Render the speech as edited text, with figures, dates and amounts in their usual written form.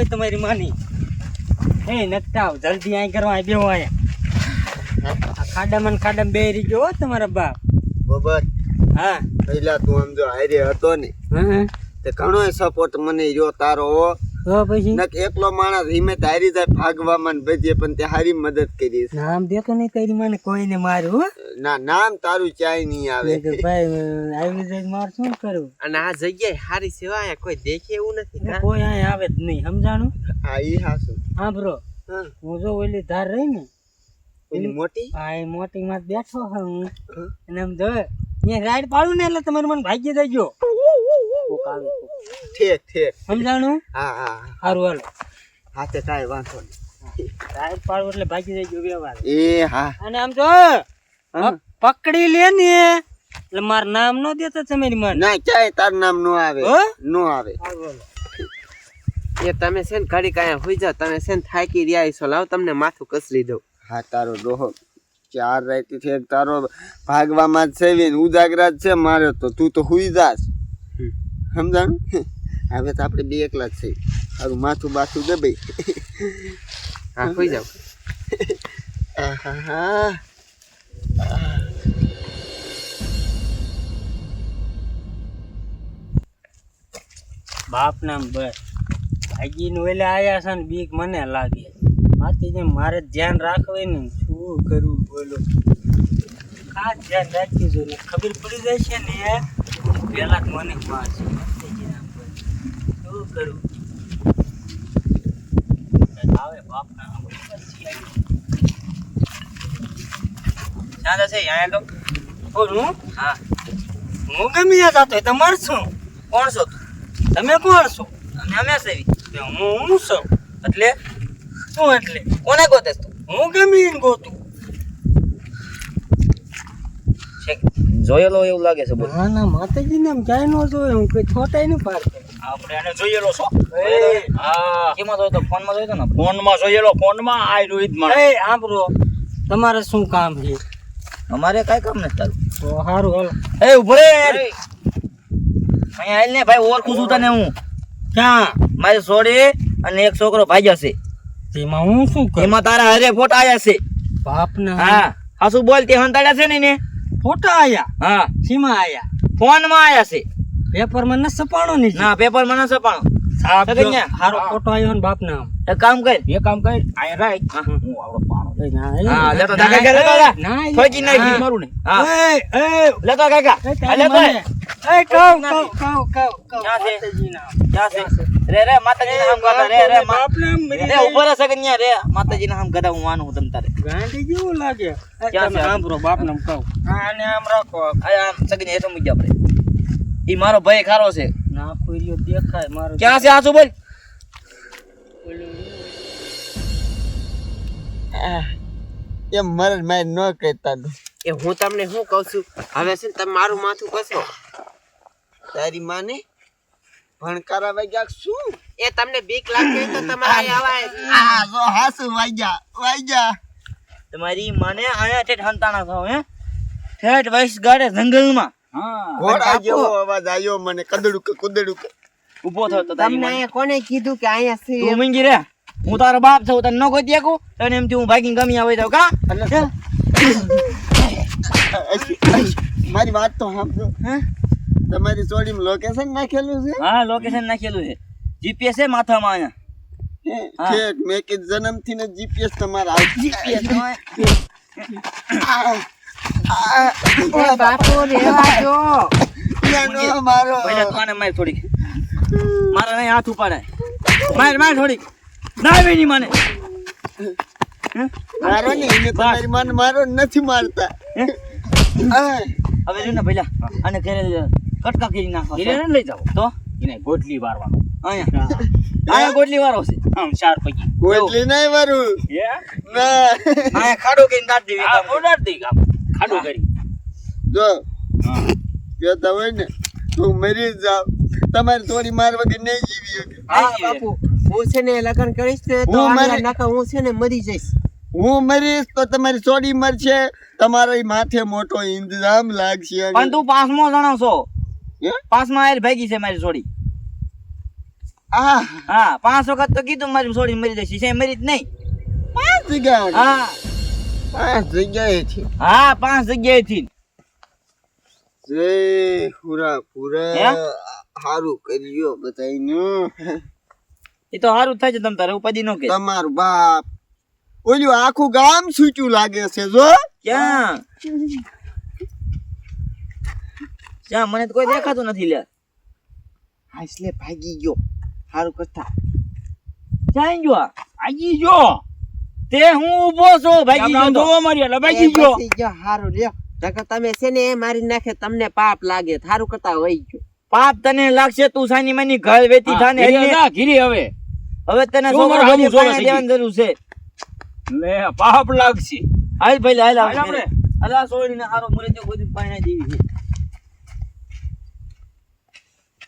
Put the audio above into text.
હોય તમારી માની હે નકટાવ જલ્દી આઈ કરવા આ બેહો આયા આ ખાડામાં બેહી ગયો હો તમારા બાપ બબર હા પહેલા તું આમ જો હારે હતો ને હા તે ઘણો સપોર્ટ મને રહ્યો તારો હો તો પછી નક એકલો માણસ હિંમત હારી જાય ભાગવામાં ને બજે પણ તે હારી મદદ કરીશ નામ દેતો નહીં તારી માને કોઈને મારું હો ના નામ તારું ચાય નહીં આવે કે ભાઈ આવી જાય માર શું કરું અને આ જગ્યાએ હારી સેવા કોઈ દેખે એવું નથી કોઈ અહીંયા આવે જ નહીં સમજાણું હા ઈ હાસુ હા બ્રો હા હું જો ઓલી ધાર રહી ને એની મોટી આ એ મોટી માં બેઠો હા હું અને આમ જો અહીંયા રાઈડ પાડું ને એટલે તમારે મને ભાગી જજો કોક આવે ઠીક ઠીક સમજાણું હા હા સારું હાલો હાથે કાંઈ વાંધો નહીં રાઈડ પાડું એટલે ભાગી જજો વ્યવહાર એ હા અને આમ જો પકડી લે ને એટલે મારું નામ નો દેતો તમારી મને ના ક્યાંય તાર નામ નો આવે હો નો આવે સારું હાલો એ તમે છે ને ઘડી કાંઈ હોઈ જાવ તમે છે ને થાકી રહ્યા છો લાવ તમને માથું કસરી દઉં હા તારો ડોહો 4 રાતી થી તારો ભાગવામાં જ છે ને ઉજાગરા જ છે મારે તો તું તો હુઈ જાસ સમજાણ હવે તો આપણે બે એકલા જ છે તારું માથું બાથું દબાઈ હા હોઈ જાવ આહાહા. બાપ નામ બસ ભાગી નું એટલે આયા છે ને બીક મને લાગે માથી જેમ મારે ધ્યાન રાખવું ને શું કરવું બોલો ખાસ ધ્યાન રાખી જો ને ખબર પડી જાય છે ને પેલા મને મારશે માતાજી નામ પર શું કરું આવે બાપ નામ ક્યાં જશે અહીંયા તો બોલું હા હું ગમે ત્યાં જતો તમારે શું કોણ છો તમે કોણ છો અમે સેવી હું છું એટલે શું એટલે કોને ગોતે તું હું ગમે એને ગોતું જોયેલો એવું લાગે છે બોલ ના ના માતાજી ને ક્યાંય નો જોયો હું કઈ ખોટાઈ નું પાડતો આપણે એને જોયેલો છો હા કેમાં જોયો તો ફોનમાં જોયો તો ને ફોનમાં જોયેલો ફોનમાં આ રોહિત માં એ આંબરો તમારે શું કામ છે અમારે કાઈ કામ નથી તારું તો સારું હાલો એ ઉભો રે અહીંયા આલ ને ભાઈ ઓળખું છું તને હું ક્યાં મારી સોડી અને એક છોકરો ભાગ્યો છે તેમાં હું શું કરું એમાં તારા હરે ફોટા આયા છે બાપ ના હા હાસુ બોલ તે હંતાડ્યા છે ને ફોટા આયા હા સીમા આયા ફોન માં આયા છે પેપર માં ન સપાણો નહીં ના પેપર માં ન સપાણો સાહેબ તો કઈ હારો ફોટો આવ્યો ને બાપ નામ એક કામ કર એ કામ કર આયા રાખ હું આવડો પાણો હા લેતો કાકા કે લેતો જા થોડી નાખી મારું ને હા એ લેતો કાકા લેતો એ કહું ક્યાં છે? માતાજી નામ ક્યાં છે રે માતાજી નામ ગાતા રે બાપ નામ રે ઉપર સગન્યા રે માતાજી નામ ગાતા હું માનું તમ તારે ગાંડી જેવું લાગે ક્યાં છે? સાંભળો બાપ નામ કહું આને આમ રાખો આમ સગન્યા એ સમજ આપણે ઈ મારો ભાઈ ખારો છે ના કોઈ રહ્યો દેખાય મારો ક્યાં છે હાસુ બોલ એમ મર માર ન કહેતા એ હું તમને શું કહું છું હવે છે ને તમે મારું માથું કસો તારી માને ભણકારા વાગ્યા શું એ તમને બીક લાગતી હોય તો તમારે આવાય આ જો હાસુ વાગ્યા તમારી માને આયા ઠેઠ હંતાણા થાવ હે ઠેઠ વૈશ ગાડે જંગલમાં હા ઘોડા જેવો અવાજ આવ્યો મને કદડુક ઊભો થયો તો તારી માને કોને કીધું કે અહીંયા છે તું મંગી રે હું તારો બાપ છું તને ન કોઈ દેખું તને એમ હું ભાગીને ગમી આવે તો કા મારી વાત તો સાંભળો હે તમારી ચોરીમાં લોકેશન નાખેલું છે હા લોકેશન નાખેલું છે જીપીએસ છે માથામાં આયા ઠીક મેં કે જન્મથી ને જીપીએસ તમારા જીપીએસ એ બાપુ રેવા જો મારો પહેલા તો આને માર થોડીક મારા નહીં હાથ ઉપાડાય માર થોડીક ના વેની મને મારો ને એને તમારી માને મારો નથી મારતા હવે જો ને પહેલા આને ઘરે કટકા કરી નાખો એને ન લઈ જાવ તો એને ગોટલી વારવાનો આયા ગોટલી વાળો છે આમ 4 પૈકી કોટલી નહીં મારું હે ના આયા ખાડો કરીને કાઢ દેવી આ ઓર્ડર દઈ ગામ ખાડો કરી જો કહેતા હોય ને તું મરી જાવ તમારી થોડી માર વગર નહીં જીવી શકે હા બાપુ હું છે ને લગ્ન કરીશ ને તો હું આના મરી- નકા હું છે ને મરી જઈશ હું મરીશ તો તમારી સોડી મરશે તમારી માથે મોટો ઇંતજામ લાગશે પણ તું પાંચમો જણો છો હે? પાંચમા આયર ભાગી છે મારી છોડી આ હા 5 વખત તો કીધું મારી છોડી મરી જશે છે મરી જ નહીં 5 જગ્યાએ હા 5 જગ્યાએથી હા 5 જગ્યાએથી જય પૂરા પૂરા હે? હારું કર્યો બધાયનું એ તો સારું થાય છે તમ તારે ઉપાધિ નો કે તમારું બાપ ઓલું આખું ગામ છૂટું લાગે છે જો ક્યાં ક્યાં મને તો કોઈ દેખાતું નથી લ્યા હાસલે ભાગી ગયો હારું કરતા ક્યાં ગયો આ? ભાગી જો તે હું ઊભો છું ભાગી ગયો તો. જોવા મારી એટલે ભાગી ગયો બચી ગયો હારું લ્યો નકર તમે છે ને મારી નાખે તમને પાપ લાગે હારું કરતા વહી ગયો પાપ તને લાગશે તું સાની માની ઘર વેતી થાને ઘીરે હરીને. જા, ઘીરે હવે હવે તને તું છોકરો મારા હજી હામું જોવે પાણી છે. દેવાની જરૂર છે લે પાપ લાગશે હાલ ભાઈ હાલ હાલ આપણે આપણે. અલા સોડીને હારો મરે તો કોઈ પાણી દેવી છે